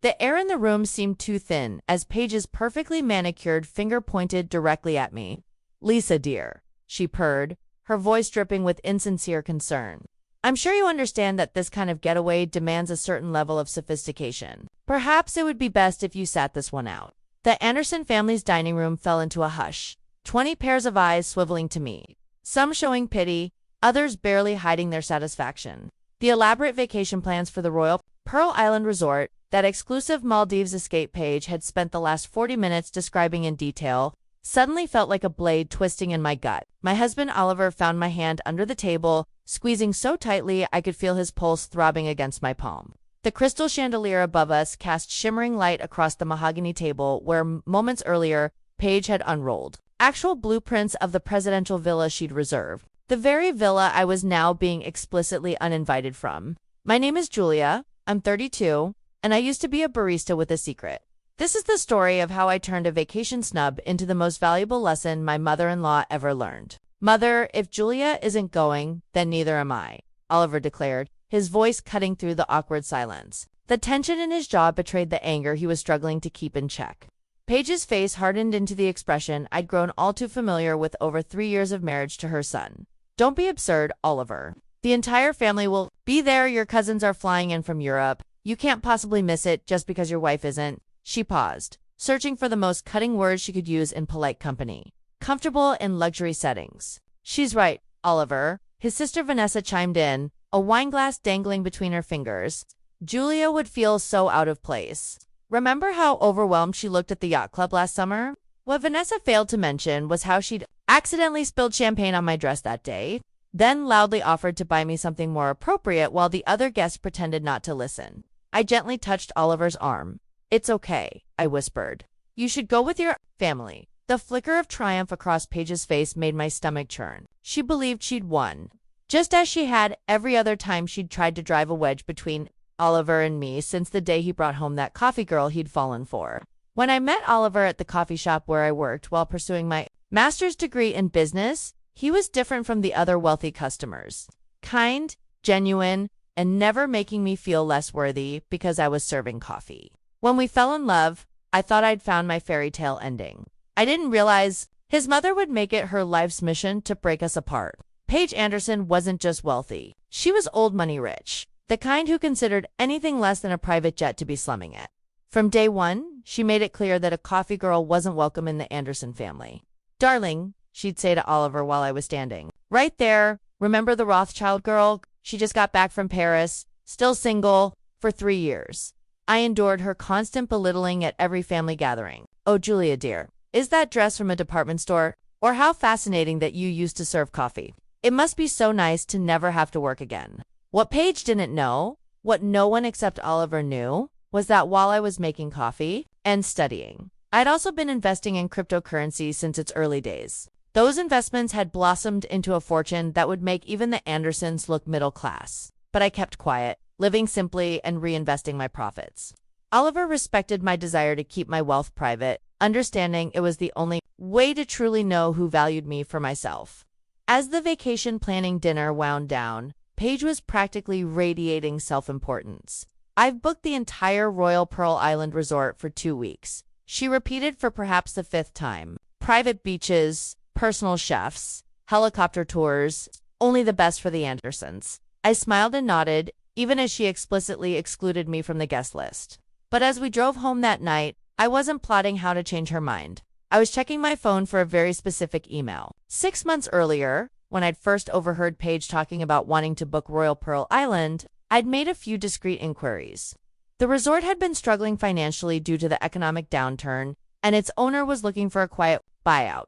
The air in the room seemed too thin as Paige's perfectly manicured finger pointed directly at me. "Lisa, dear," she purred, her voice dripping with insincere concern. "I'm sure you understand that this kind of getaway demands a certain level of sophistication. Perhaps it would be best if you sat this one out." The Anderson family's dining room fell into a hush, 20 pairs of eyes swiveling to me, some showing pity, others barely hiding their satisfaction. The elaborate vacation plans for the Royal Pearl Island Resort, that exclusive Maldives escape Paige had spent the last 40 minutes describing in detail, suddenly felt like a blade twisting in my gut. My husband Oliver found my hand under the table, squeezing so tightly I could feel his pulse throbbing against my palm. The crystal chandelier above us cast shimmering light across the mahogany table where, moments earlier, Paige had unrolled actual blueprints of the presidential villa she'd reserved. The very villa I was now being explicitly uninvited from. "My name is Julia, I'm 32, and I used to be a barista with a secret. This is the story of how I turned a vacation snub into the most valuable lesson my mother-in-law ever learned." "Mother, if Julia isn't going, then neither am I," Oliver declared, his voice cutting through the awkward silence. The tension in his jaw betrayed the anger he was struggling to keep in check. Paige's face hardened into the expression I'd grown all too familiar with over 3 years of marriage to her son. "Don't be absurd, Oliver. The entire family will be there. Your cousins are flying in from Europe. You can't possibly miss it just because your wife isn't." She paused, searching for the most cutting words she could use in polite company. "Comfortable in luxury settings." "She's right, Oliver," his sister Vanessa chimed in, a wineglass dangling between her fingers. "Julia would feel so out of place. Remember how overwhelmed she looked at the yacht club last summer?" What Vanessa failed to mention was how she'd accidentally spilled champagne on my dress that day, then loudly offered to buy me something more appropriate while the other guests pretended not to listen. I gently touched Oliver's arm. "It's okay," I whispered. "You should go with your family." The flicker of triumph across Paige's face made my stomach churn. She believed she'd won, just as she had every other time she'd tried to drive a wedge between Oliver and me since the day he brought home that coffee girl he'd fallen for. When I met Oliver at the coffee shop where I worked while pursuing my master's degree in business, he was different from the other wealthy customers. Kind, genuine, and never making me feel less worthy because I was serving coffee. When we fell in love, I thought I'd found my fairy tale ending. I didn't realize his mother would make it her life's mission to break us apart. Paige Anderson wasn't just wealthy. She was old money rich, the kind who considered anything less than a private jet to be slumming it. From day one, she made it clear that a coffee girl wasn't welcome in the Anderson family. "Darling," she'd say to Oliver while I was standing, "right there, remember the Rothschild girl? She just got back from Paris, still single, for 3 years. I endured her constant belittling at every family gathering. Oh, Julia dear, is that dress from a department store? Or how fascinating that you used to serve coffee. It must be so nice to never have to work again." What Paige didn't know, what no one except Oliver knew, was that while I was making coffee and studying, I'd also been investing in cryptocurrency since its early days. Those investments had blossomed into a fortune that would make even the Andersons look middle class. But I kept quiet, living simply and reinvesting my profits. Oliver respected my desire to keep my wealth private, understanding it was the only way to truly know who valued me for myself. As the vacation planning dinner wound down, Paige was practically radiating self-importance. "I've booked the entire Royal Pearl Island Resort for 2 weeks," she repeated for perhaps the 5th time. "Private beaches, personal chefs, helicopter tours, only the best for the Andersons." I smiled and nodded, even as she explicitly excluded me from the guest list. But as we drove home that night, I wasn't plotting how to change her mind. I was checking my phone for a very specific email. 6 months earlier, when I'd first overheard Paige talking about wanting to book Royal Pearl Island, I'd made a few discreet inquiries. The resort had been struggling financially due to the economic downturn, and its owner was looking for a quiet buyout.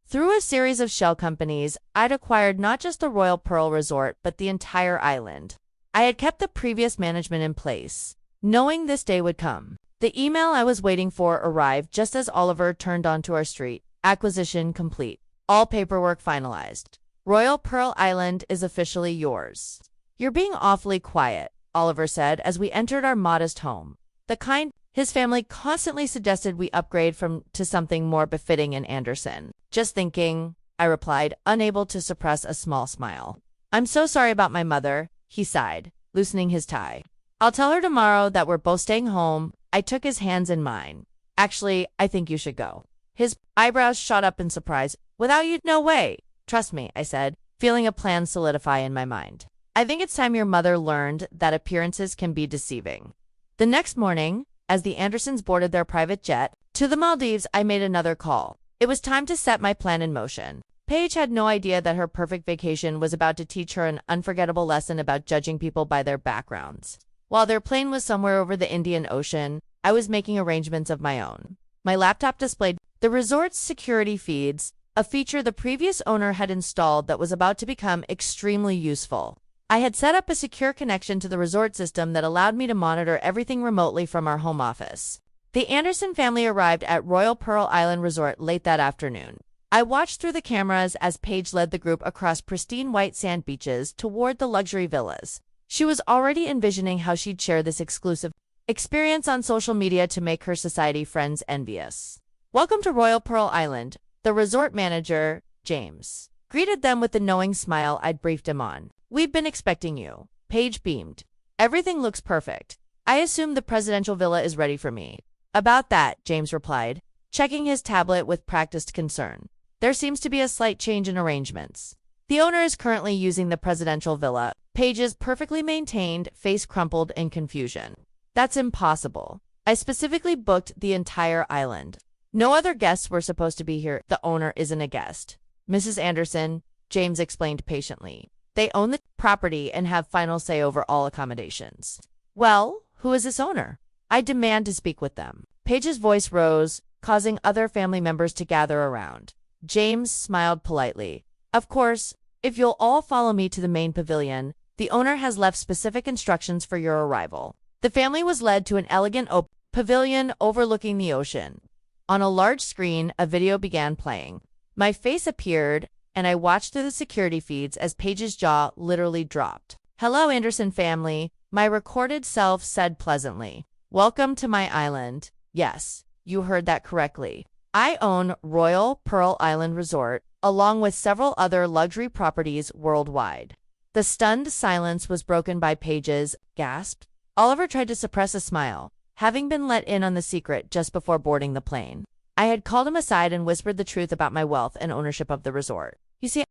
Through a series of shell companies, I'd acquired not just the Royal Pearl Resort, but the entire island. I had kept the previous management in place, knowing this day would come. The email I was waiting for arrived just as Oliver turned onto our street. "Acquisition complete. All paperwork finalized. Royal Pearl Island is officially yours." "You're being awfully quiet," Oliver said as we entered our modest home. The kind his family constantly suggested we upgrade from to something more befitting in Anderson. "Just thinking," I replied, unable to suppress a small smile. "I'm so sorry about my mother," he sighed, loosening his tie. "I'll tell her tomorrow that we're both staying home I took his hands in mine. Actually, I think you should go. His eyebrows shot up in surprise. Without you, no way. Trust me, I said, feeling a plan solidify in my mind. I think it's time your mother learned that appearances can be deceiving. The next morning, as the Andersons boarded their private jet to the Maldives, I made another call. It was time to set my plan in motion. Paige had no idea that her perfect vacation was about to teach her an unforgettable lesson about judging people by their backgrounds. While their plane was somewhere over the Indian Ocean, I was making arrangements of my own. My laptop displayed the resort's security feeds, a feature the previous owner had installed that was about to become extremely useful. I had set up a secure connection to the resort system that allowed me to monitor everything remotely from our home office. The Anderson family arrived at Royal Pearl Island Resort late that afternoon. I watched through the cameras as Paige led the group across pristine white sand beaches toward the luxury villas. She was already envisioning how she'd share this exclusive experience on social media to make her society friends envious. "Welcome to Royal Pearl Island," the resort manager, James, greeted them with the knowing smile I'd briefed him on. "We've been expecting you." Paige beamed. "Everything looks perfect. I assume the presidential villa is ready for me." "About that," James replied, checking his tablet with practiced concern. "There seems to be a slight change in arrangements. The owner is currently using the presidential villa." Paige's perfectly maintained face crumpled in confusion. "That's impossible. I specifically booked the entire island. No other guests were supposed to be here." "The owner isn't a guest, Mrs. Anderson," James explained patiently. "They own the property and have final say over all accommodations." "Well, who is this owner? I demand to speak with them." Paige's voice rose, causing other family members to gather around. James smiled politely. "Of course, if you'll all follow me to the main pavilion, the owner has left specific instructions for your arrival." The family was led to an elegant open pavilion overlooking the ocean. On a large screen, a video began playing. My face appeared, and I watched through the security feeds as Paige's jaw literally dropped. "Hello, Anderson family," my recorded self said pleasantly. "Welcome to my island." Yes, you heard that correctly. I own Royal Pearl Island Resort, along with several other luxury properties worldwide. The stunned silence was broken by Paige's gasp. Oliver tried to suppress a smile, having been let in on the secret just before boarding the plane. I had called him aside and whispered the truth about my wealth and ownership of the resort. "You see,"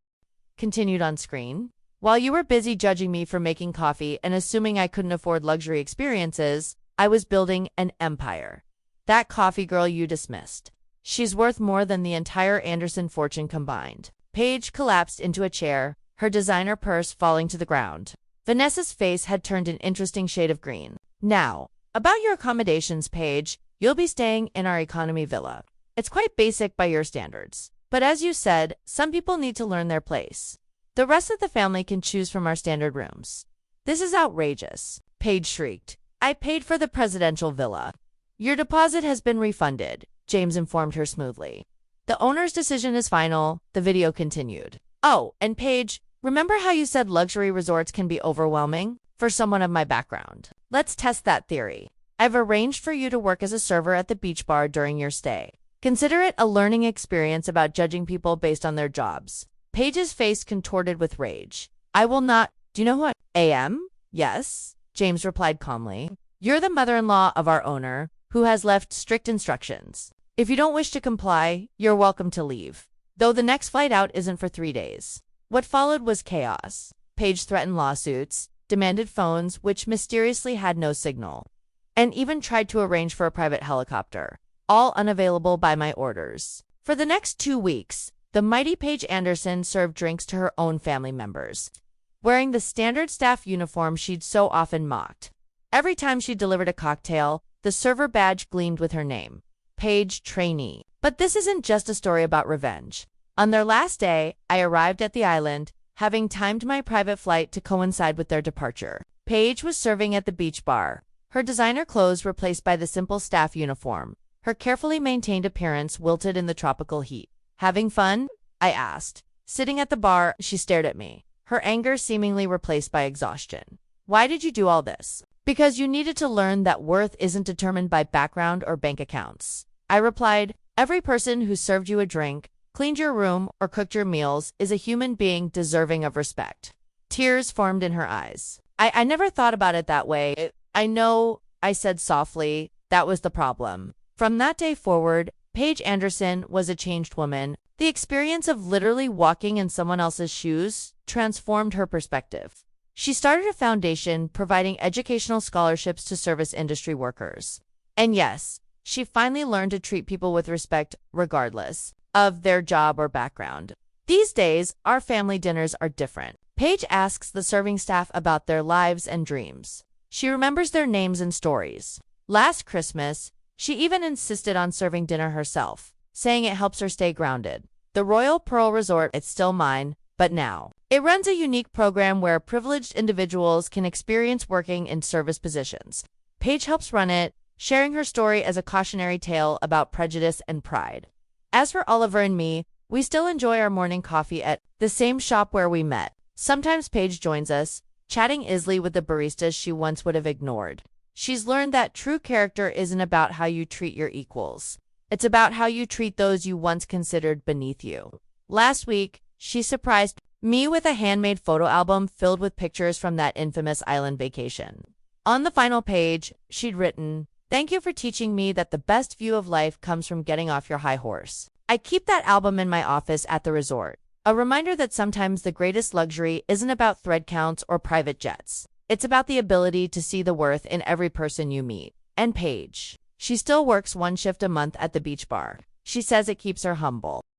continued on screen, "while you were busy judging me for making coffee and assuming I couldn't afford luxury experiences, I was building an empire. That coffee girl you dismissed. She's worth more than the entire Anderson fortune combined." Paige collapsed into a chair, her designer purse falling to the ground. Vanessa's face had turned an interesting shade of green. "Now, about your accommodations, Paige, you'll be staying in our economy villa. It's quite basic by your standards. But as you said, some people need to learn their place. The rest of the family can choose from our standard rooms." "This is outrageous," Paige shrieked. "I paid for the presidential villa." "Your deposit has been refunded," James informed her smoothly. "The owner's decision is final," the video continued. "Oh, and Paige, remember how you said luxury resorts can be overwhelming? For someone of my background, let's test that theory. I've arranged for you to work as a server at the beach bar during your stay. Consider it a learning experience about judging people based on their jobs." Paige's face contorted with rage. "I will not." "Do you know who I am?" "Yes," James replied calmly. "You're the mother-in-law of our owner, who has left strict instructions. If you don't wish to comply, you're welcome to leave. Though the next flight out isn't for 3 days. What followed was chaos. Paige threatened lawsuits, demanded phones, which mysteriously had no signal, and even tried to arrange for a private helicopter, all unavailable by my orders. For the next 2 weeks, the mighty Paige Anderson served drinks to her own family members, wearing the standard staff uniform she'd so often mocked. Every time she delivered a cocktail, the server badge gleamed with her name, Paige Trainee. But this isn't just a story about revenge. On their last day, I arrived at the island, having timed my private flight to coincide with their departure. Paige was serving at the beach bar, her designer clothes replaced by the simple staff uniform, her carefully maintained appearance wilted in the tropical heat. "Having fun?" I asked. Sitting at the bar, she stared at me, her anger seemingly replaced by exhaustion. "Why did you do all this?" "Because you needed to learn that worth isn't determined by background or bank accounts," I replied. "Every person who served you a drink, cleaned your room, or cooked your meals is a human being deserving of respect." Tears formed in her eyes. I never thought about it that way. "I know," I said softly. That was the problem. From that day forward, Paige Anderson was a changed woman. The experience of literally walking in someone else's shoes transformed her perspective. She started a foundation providing educational scholarships to service industry workers. And yes, she finally learned to treat people with respect regardless of their job or background. These days, our family dinners are different. Paige asks the serving staff about their lives and dreams. She remembers their names and stories. Last Christmas, she even insisted on serving dinner herself, saying it helps her stay grounded. The Royal Pearl Resort is still mine, but now. It runs a unique program where privileged individuals can experience working in service positions. Paige helps run it, sharing her story as a cautionary tale about prejudice and pride. As for Oliver and me, we still enjoy our morning coffee at the same shop where we met. Sometimes Paige joins us, chatting easily with the baristas she once would have ignored. She's learned that true character isn't about how you treat your equals. It's about how you treat those you once considered beneath you. Last week, she surprised me with a handmade photo album filled with pictures from that infamous island vacation. On the final page, she'd written, "Thank you for teaching me that the best view of life comes from getting off your high horse." I keep that album in my office at the resort. A reminder that sometimes the greatest luxury isn't about thread counts or private jets. It's about the ability to see the worth in every person you meet. And Paige, she still works one shift a month at the beach bar. She says it keeps her humble.